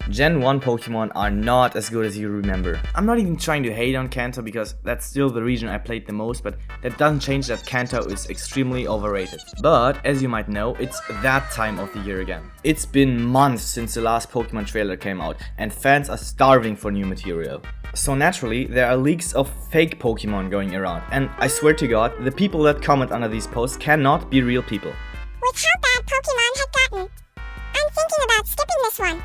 Gen 1 Pokemon are not as good as you remember. I'm not even trying to hate on Kanto because that's still the region I played the most, but that doesn't change that Kanto is extremely overrated. But as you might know, it's that time of the year again. It's been months since the last Pokemon trailer came out and fans are starving for new material. So naturally, there are leaks of fake Pokemon going around, and I swear to God, the people that comment under these posts cannot be real people. With how bad Pokemon had gotten, I'm thinking about skipping this one.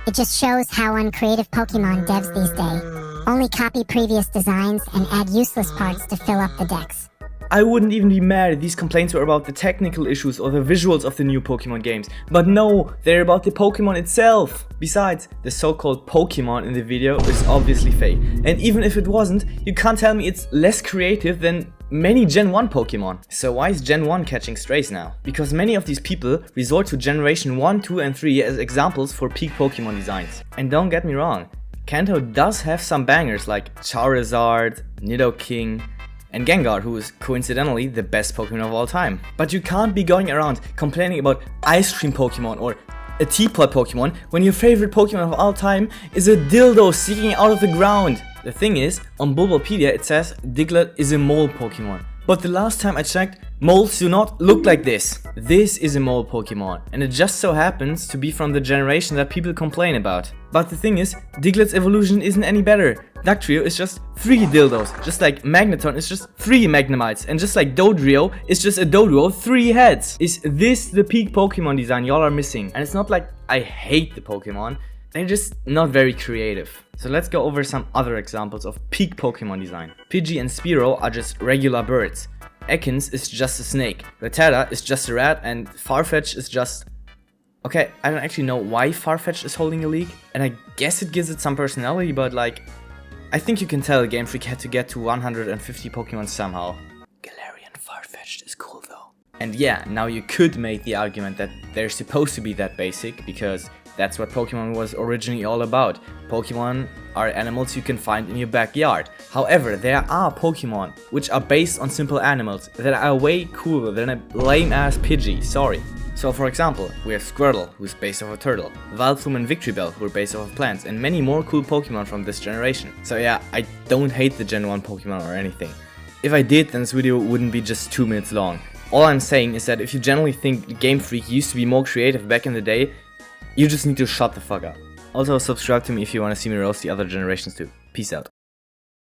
It just shows how uncreative Pokemon devs these days only copy previous designs and add useless parts to fill up the decks. I wouldn't even be mad if these complaints were about the technical issues or the visuals of the new Pokemon games, but no, they're about the Pokemon itself. Besides, the so-called Pokemon in the video is obviously fake, and even if it wasn't, you can't tell me it's less creative than many Gen 1 Pokemon. So why is Gen 1 catching strays now? Because many of these people resort to Generation 1, 2 and 3 as examples for peak Pokemon designs. And don't get me wrong, Kanto does have some bangers like Charizard, Nidoking, and Gengar, who is coincidentally the best Pokemon of all time. But you can't be going around complaining about ice cream Pokemon or a teapot Pokemon when your favorite Pokemon of all time is a dildo sticking out of the ground. The thing is, on Bulbapedia it says Diglett is a mole Pokemon. But the last time I checked, moles do not look like this. This is a mole Pokemon, and it just so happens to be from the generation that people complain about. But the thing is, Diglett's evolution isn't any better. Dugtrio is just 3 dildos, just like Magneton is just 3 Magnemites, and just like Dodrio is just a Doduo 3 heads. Is this the peak Pokemon design y'all are missing? And it's not like I hate the Pokemon, they're just not very creative. So let's go over some other examples of peak Pokemon design. Pidgey and Spearow are just regular birds. Ekans is just a snake. Rattata is just a rat, and Farfetch is just... Okay, I don't actually know why Farfetch is holding a league, and I guess it gives it some personality, but like... I think you can tell Game Freak had to get to 150 Pokemon somehow. Galarian Farfetch'd is cool though. And yeah, now you could make the argument that they're supposed to be that basic, because that's what Pokemon was originally all about. Pokemon are animals you can find in your backyard. However, there are Pokemon which are based on simple animals that are way cooler than a lame ass Pidgey, sorry. So for example, we have Squirtle, who's based off a turtle, Vileplume and Victreebel, who are based off of plants, and many more cool Pokemon from this generation. So yeah, I don't hate the Gen 1 Pokemon or anything. If I did, then this video wouldn't be just 2 minutes long. All I'm saying is that if you generally think Game Freak used to be more creative back in the day, you just need to shut the fuck up. Also subscribe to me if you want to see me roast the other generations too. Peace out.